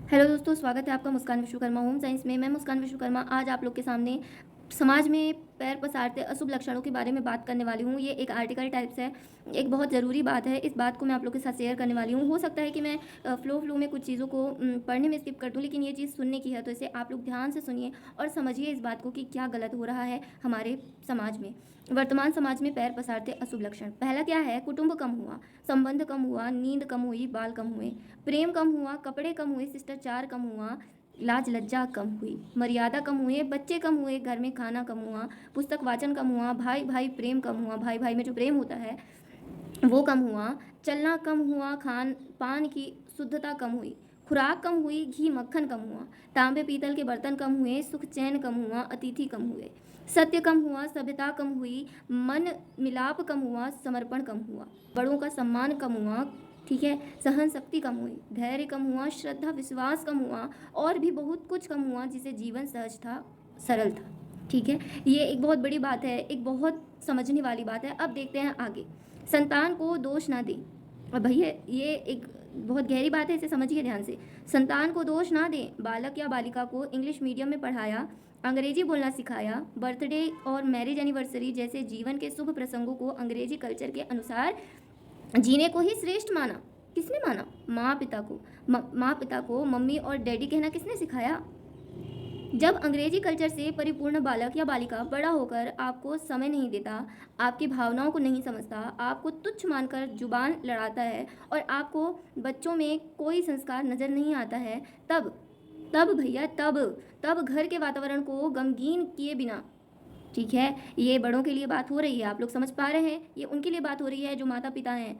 Hello दोस्तों, स्वागत है आपका मुस्कान विश्वकर्मा होम साइंस में। मैं मुस्कान विश्वकर्मा आज आप लोग के सामने समाज में पैर पसारते अशुभ लक्षणों के बारे में बात करने वाली हूँ। ये एक आर्टिकल टाइप्स है, एक बहुत ज़रूरी बात है। इस बात को मैं आप लोग के साथ शेयर करने वाली हूँ। हो सकता है कि मैं फ्लो में कुछ चीज़ों को पढ़ने में स्किप कर दूँ, लेकिन ये चीज़ सुनने की है, तो इसे आप लोग ध्यान से सुनिए और समझिए इस बात को कि क्या गलत हो रहा है हमारे समाज में। वर्तमान समाज में पैर पसारते अशुभ लक्षण। पहला क्या है? कुटुंब कम हुआ, संबंध कम हुआ, नींद कम हुई, बाल कम हुए, प्रेम कम हुआ, कपड़े कम हुए, शिष्टाचार कम हुआ, लाज लज्जा कम हुई, मर्यादा कम हुए, बच्चे कम हुए, घर में खाना कम हुआ, पुस्तक वाचन कम हुआ, भाई भाई प्रेम कम हुआ, भाई भाई में जो प्रेम होता है वो कम हुआ, चलना कम हुआ, खान पान की शुद्धता कम हुई, खुराक कम हुई, घी मक्खन कम हुआ, तांबे पीतल के बर्तन कम हुए, सुख चैन कम हुआ, अतिथि कम हुए, सत्य कम हुआ, सभ्यता कम हुई, मन मिलाप कम हुआ, समर्पण कम हुआ, बड़ों का सम्मान कम हुआ, ठीक है, सहन शक्ति कम हुई, धैर्य कम हुआ, श्रद्धा विश्वास कम हुआ, और भी बहुत कुछ कम हुआ, जिसे जीवन सहज था, सरल था। ठीक है, ये एक बहुत बड़ी बात है, एक बहुत समझने वाली बात है। अब देखते हैं आगे। संतान को दोष ना दें। और भैया ये एक बहुत गहरी बात है, इसे समझिए ध्यान से। संतान को दोष ना दें। बालक या बालिका को इंग्लिश मीडियम में पढ़ाया, अंग्रेजी बोलना सिखाया, बर्थडे और मैरिज एनिवर्सरी जैसे जीवन के शुभ प्रसंगों को अंग्रेजी कल्चर के अनुसार जीने को ही श्रेष्ठ माना। किसने माना? माँ पिता को। माँ पिता को मम्मी और डैडी कहना किसने सिखाया? जब अंग्रेजी कल्चर से परिपूर्ण बालक या बालिका बड़ा होकर आपको समय नहीं देता, आपकी भावनाओं को नहीं समझता, आपको तुच्छ मानकर जुबान लड़ाता है और आपको बच्चों में कोई संस्कार नज़र नहीं आता है, तब तब भैया तब घर के वातावरण को गमगीन किए बिना, ठीक है, ये बड़ों के लिए बात हो रही है, आप लोग समझ पा रहे हैं, ये उनके लिए बात हो रही है जो माता पिता हैं।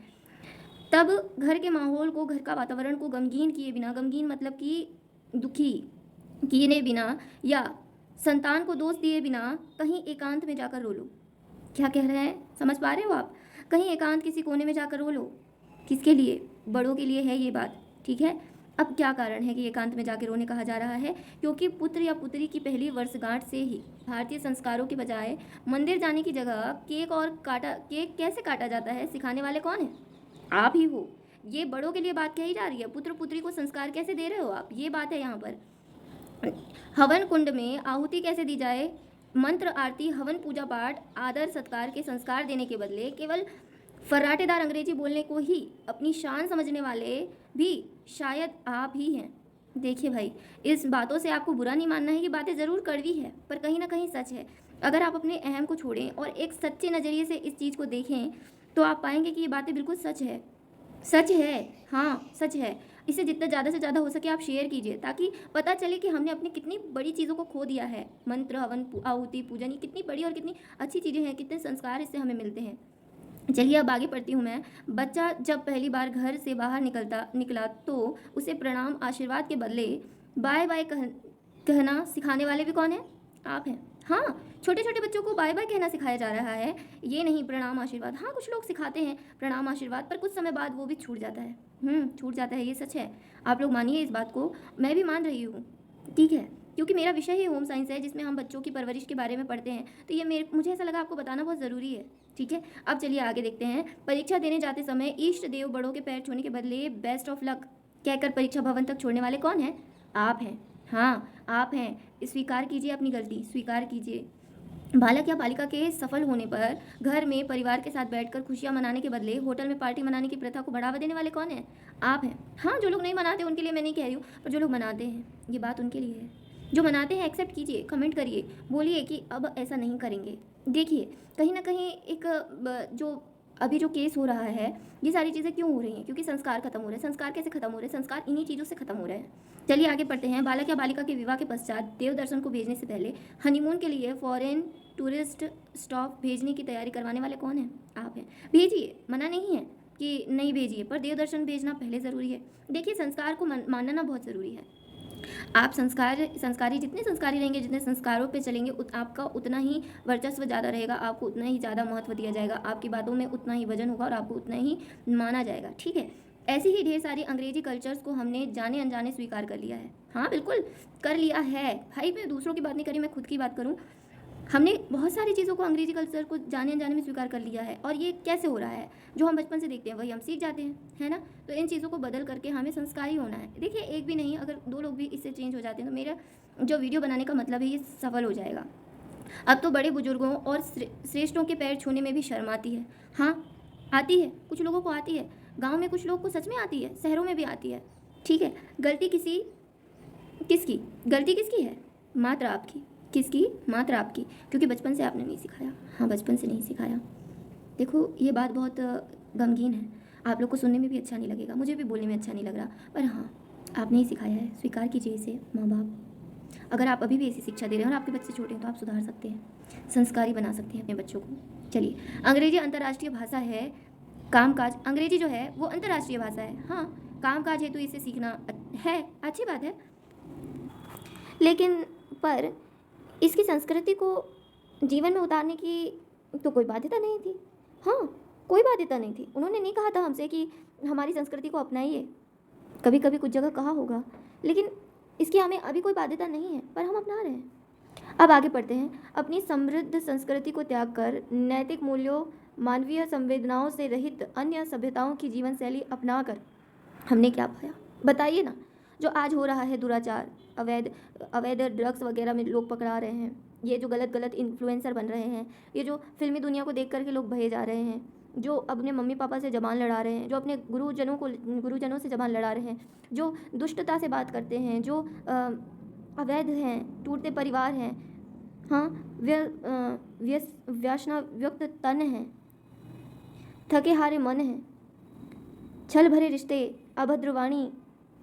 तब घर के माहौल को, घर का वातावरण को गमगीन किए बिना, गमगीन मतलब कि दुखी किए बिना या संतान को दोष दिए बिना कहीं एकांत में जाकर रो लो। क्या कह रहे हैं? समझ पा रहे हो आप? कहीं एकांत किसी कोने में जाकर रो लो। किसके लिए? बड़ों के लिए है ये बात, ठीक है। अब क्या कारण है कि एकांत में जाकर रोने कहा जा रहा है? क्योंकि पुत्र या पुत्री की पहली वर्षगांठ से ही भारतीय संस्कारों के बजाय मंदिर जाने की जगह केक कैसे काटा जाता है सिखाने वाले कौन है? आप ही हो। ये बड़ों के लिए बात कही जा रही है। पुत्र पुत्री को संस्कार कैसे दे रहे हो आप, ये बात है यहाँ पर। हवन कुंड में आहुति कैसे दी जाए, मंत्र आरती हवन पूजा पाठ आदर सत्कार के संस्कार देने के बदले केवल फर्राटेदार अंग्रेजी बोलने को ही अपनी शान समझने वाले भी शायद आप ही हैं। देखिए भाई, इस बातों से आपको बुरा नहीं मानना है, ये बातें ज़रूर कड़वी है पर कहीं ना कहीं सच है। अगर आप अपने अहम को छोड़ें और एक सच्चे नज़रिए से इस चीज़ को देखें तो आप पाएंगे कि ये बातें बिल्कुल सच है। सच है, हाँ सच है। इसे जितना ज़्यादा से ज़्यादा हो सके आप शेयर कीजिए ताकि पता चले कि हमने अपनी कितनी बड़ी चीज़ों को खो दिया है। मंत्र हवन आहुति पूजन, ये कितनी बड़ी और कितनी अच्छी चीज़ें हैं, कितने संस्कार इससे हमें मिलते हैं। चलिए अब आगे पढ़ती हूँ मैं। बच्चा जब पहली बार घर से बाहर निकला तो उसे प्रणाम आशीर्वाद के बदले बाय बाय कहना सिखाने वाले भी कौन है? आप हैं। हाँ, छोटे छोटे बच्चों को बाय बाय कहना सिखाया जा रहा है, ये नहीं प्रणाम आशीर्वाद। हाँ, कुछ लोग सिखाते हैं प्रणाम आशीर्वाद, पर कुछ समय बाद वो भी छूट जाता है। छूट जाता है, ये सच है। आप लोग मानिए इस बात को, मैं भी मान रही हूँ, ठीक है, क्योंकि मेरा विषय ही होम साइंस है जिसमें हम बच्चों की परवरिश के बारे में पढ़ते हैं, तो ये मुझे ऐसा लगा आपको बताना बहुत ज़रूरी है, ठीक है। अब चलिए आगे देखते हैं। परीक्षा देने जाते समय इष्ट देव बड़ों के पैर छूने के बदले बेस्ट ऑफ लक कहकर परीक्षा भवन तक छोड़ने वाले कौन हैं? आप हैं। हाँ, आप हैं। स्वीकार कीजिए अपनी गलती, स्वीकार कीजिए। बालक या बालिका के सफल होने पर घर में परिवार के साथ बैठकर खुशियां मनाने के बदले होटल में पार्टी मनाने की प्रथा को बढ़ावा देने वाले कौन हैं? आप हैं। हाँ, जो लोग नहीं मनाते उनके लिए मैं नहीं कह रही हूँ, पर जो लोग मनाते हैं ये बात उनके लिए है। जो मनाते हैं एक्सेप्ट कीजिए, कमेंट करिए, बोलिए कि अब ऐसा नहीं करेंगे। देखिए कहीं ना कहीं एक जो अभी जो केस हो रहा है, ये सारी चीज़ें क्यों हो रही हैं? क्योंकि संस्कार खत्म हो रहे हैं। संस्कार कैसे खत्म हो रहे हैं? संस्कार इन्हीं चीज़ों से खत्म हो रहे हैं। चलिए आगे पढ़ते हैं। बालक या बालिका के विवाह के पश्चात देव दर्शन को भेजने से पहले हनीमून के लिए फॉरेन टूरिस्ट स्टॉप भेजने की तैयारी करवाने वाले कौन हैं? आप हैं। भेजिए, मना नहीं है कि नहीं भेजिए, पर देव दर्शन भेजना पहले ज़रूरी है। देखिए संस्कार को मानना बहुत ज़रूरी है। आप संस्कारी जितने संस्कारी रहेंगे, जितने संस्कारों पे चलेंगे, आपका उतना ही वर्चस्व ज़्यादा रहेगा, आपको उतना ही ज़्यादा महत्व दिया जाएगा, आपकी बातों में उतना ही वजन होगा और आपको उतना ही माना जाएगा, ठीक है। ऐसी ही ढेर सारी अंग्रेजी कल्चर्स को हमने जाने अनजाने स्वीकार कर लिया है। हाँ बिल्कुल कर लिया है भाई, मैं दूसरों की बात नहीं करी, मैं खुद की बात करूँ। हमने बहुत सारी चीज़ों को, अंग्रेजी कल्चर को जाने अनजाने में स्वीकार कर लिया है, और ये कैसे हो रहा है, जो हम बचपन से देखते हैं वही हम सीख जाते हैं, है ना। तो इन चीज़ों को बदल करके हमें संस्कारी होना है। देखिए, एक भी नहीं, अगर 2 लोग भी इससे चेंज हो जाते हैं तो मेरा जो वीडियो बनाने का मतलब है ये सफल हो जाएगा। अब तो बड़े बुजुर्गों और श्रेष्ठों के पैर छूने में भी शर्म आती है। हाँ, आती है, कुछ लोगों को आती है, गाँव में कुछ लोगों को सच में आती है, शहरों में भी आती है, ठीक है। गलती किसकी है? मात्र आपकी। किसकी? मात्र आपकी, क्योंकि बचपन से आपने नहीं सिखाया। हाँ, बचपन से नहीं सिखाया। देखो, ये बात बहुत गमगीन है, आप लोग को सुनने में भी अच्छा नहीं लगेगा, मुझे भी बोलने में अच्छा नहीं लग रहा, पर हाँ, आपने ही सिखाया है। स्वीकार कीजिए इसे माँ बाप। अगर आप अभी भी ऐसी शिक्षा दे रहे हैं और आपके बच्चे छोटे हैं तो आप सुधार सकते हैं, संस्कारी बना सकते हैं अपने बच्चों को। चलिए, अंग्रेजी अंतर्राष्ट्रीय भाषा है, कामकाज। अंग्रेजी जो है वो अंतर्राष्ट्रीय भाषा है, हाँ, कामकाज हेतु इसे सीखना है, अच्छी बात है, लेकिन पर इसकी संस्कृति को जीवन में उतारने की तो कोई बाध्यता नहीं थी। हाँ, कोई बाध्यता नहीं थी। उन्होंने नहीं कहा था हमसे कि हमारी संस्कृति को अपनाइए। कभी कभी कुछ जगह कहा होगा, लेकिन इसकी हमें अभी कोई बाध्यता नहीं है, पर हम अपना रहे हैं। अब आगे पढ़ते हैं। अपनी समृद्ध संस्कृति को त्याग कर, नैतिक मूल्यों, मानवीय संवेदनाओं से रहित अन्य सभ्यताओं की जीवन शैली अपना कर हमने क्या पाया? बताइए ना। जो आज हो रहा है दुराचार, अवैध ड्रग्स वगैरह में लोग पकड़ा रहे हैं, ये जो गलत इन्फ्लुएंसर बन रहे हैं, ये जो फिल्मी दुनिया को देख करके लोग भये जा रहे हैं, जो अपने मम्मी पापा से ज़बान लड़ा रहे हैं, जो अपने गुरुजनों से ज़बान लड़ा रहे हैं, जो दुष्टता से बात करते हैं, जो अवैध हैं, टूटते परिवार हैं, हाँ, व्यसना व्यक्त तन हैं, थके हारे मन हैं, छल भरे रिश्ते, अभद्र वाणी,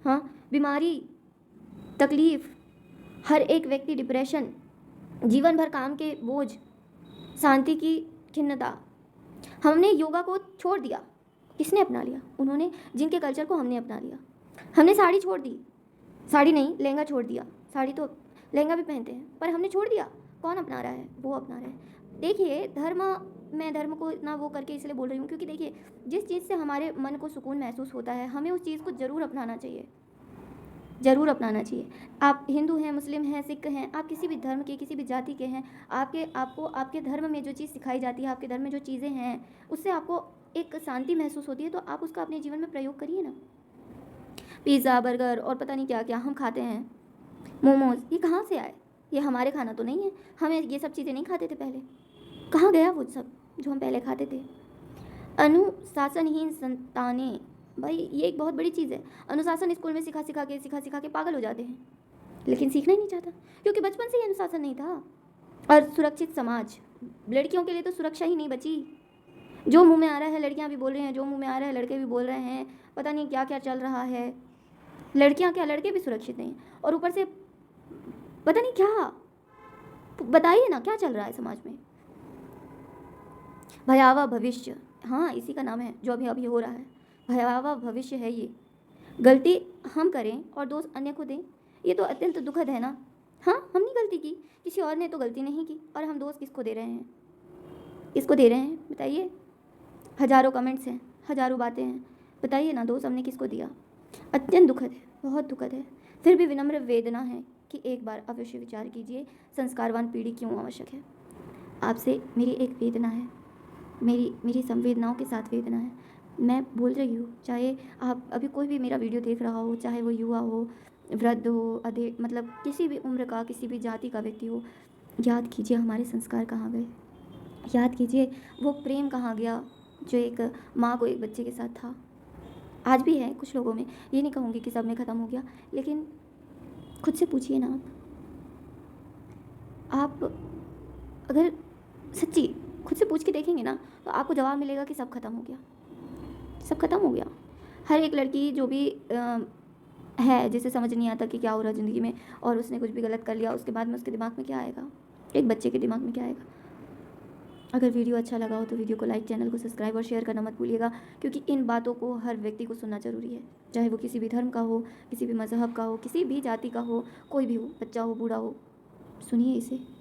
हाँ, बीमारी, तकलीफ, हर एक व्यक्ति डिप्रेशन, जीवन भर काम के बोझ, शांति की खिन्नता। हमने योगा को छोड़ दिया, किसने अपना लिया? उन्होंने, जिनके कल्चर को हमने अपना लिया। हमने साड़ी छोड़ दी, साड़ी नहीं, लहंगा छोड़ दिया। साड़ी तो, लहंगा भी पहनते हैं, पर हमने छोड़ दिया। कौन अपना रहा है? वो अपना रहे हैं। देखिए, मैं धर्म को इतना वो करके इसलिए बोल रही हूँ क्योंकि देखिए, जिस चीज़ से हमारे मन को सुकून महसूस होता है, हमें उस चीज़ को ज़रूर अपनाना चाहिए, ज़रूर अपनाना चाहिए। आप हिंदू हैं, मुस्लिम हैं, सिख हैं, आप किसी भी धर्म के, किसी भी जाति के हैं, आपको आपके धर्म में जो चीज़ सिखाई जाती है, आपके धर्म में जो चीज़ें हैं, उससे आपको एक शांति महसूस होती है, तो आप उसका अपने जीवन में प्रयोग करिए ना। पिज़्ज़ा, बर्गर और पता नहीं क्या क्या हम खाते हैं, मोमोज़, ये कहाँ से आए? ये हमारे खाना तो नहीं है, हमें ये सब चीज़ें नहीं खाते थे पहले। कहाँ गया वो सब जो हम पहले खाते थे? अनुशासनहीन संतानें, भाई ये एक बहुत बड़ी चीज़ है। अनुशासन स्कूल में सिखा सिखा के पागल हो जाते हैं, लेकिन सीखना ही नहीं चाहता क्योंकि बचपन से ही अनुशासन नहीं था। और सुरक्षित समाज, लड़कियों के लिए तो सुरक्षा ही नहीं बची। जो मुंह में आ रहा है लड़कियां भी बोल रही हैं, जो मुंह में आ रहा है लड़के भी बोल रहे हैं, पता नहीं क्या क्या चल रहा है। लड़कियां क्या, लड़के भी सुरक्षित नहीं, और ऊपर से पता नहीं क्या। बताइए ना, क्या चल रहा है समाज में? भयावह भविष्य, हाँ, इसी का नाम है जो अभी हो रहा है। भयावह भविष्य है ये। गलती हम करें और दोष अन्य को दें, ये तो अत्यंत दुखद है ना। हाँ, हमने गलती की, किसी और ने तो गलती नहीं की, और हम दोष किसको दे रहे हैं? किसको दे रहे हैं बताइए? हजारों कमेंट्स हैं, हजारों बातें हैं, बताइए ना, दोष हमने किसको दिया? अत्यंत दुखद है, बहुत दुखद है। फिर भी विनम्र वेदना है कि एक बार अवश्य विचार कीजिए, संस्कारवान पीढ़ी क्यों आवश्यक है। आपसे मेरी एक वेदना है, मेरी संवेदनाओं के साथ वेदना है। मैं बोल रही हूँ, चाहे आप अभी कोई भी मेरा वीडियो देख रहा हो, चाहे वो युवा हो, वृद्ध हो, मतलब किसी भी उम्र का, किसी भी जाति का व्यक्ति हो, याद कीजिए हमारे संस्कार कहाँ गए। याद कीजिए वो प्रेम कहाँ गया जो एक माँ को एक बच्चे के साथ था। आज भी है कुछ लोगों में, ये नहीं कहूँगी कि सब में ख़त्म हो गया, लेकिन खुद से पूछिए ना, आप अगर सच्ची खुद से पूछ के देखेंगे ना, तो आपको जवाब मिलेगा कि सब खत्म हो गया, सब खत्म हो गया। हर एक लड़की जो भी है, जिसे समझ नहीं आता कि क्या हो रहा है ज़िंदगी में, और उसने कुछ भी गलत कर लिया, उसके बाद में उसके दिमाग में क्या आएगा? एक बच्चे के दिमाग में क्या आएगा? अगर वीडियो अच्छा लगा हो तो वीडियो को लाइक, चैनल को सब्सक्राइब और शेयर करना मत भूलिएगा, क्योंकि इन बातों को हर व्यक्ति को सुनना ज़रूरी है, चाहे वो किसी भी धर्म का हो, किसी भी मज़हब का हो, किसी भी जाति का हो, कोई भी हो, बच्चा हो, बूढ़ा हो, सुनिए इसे।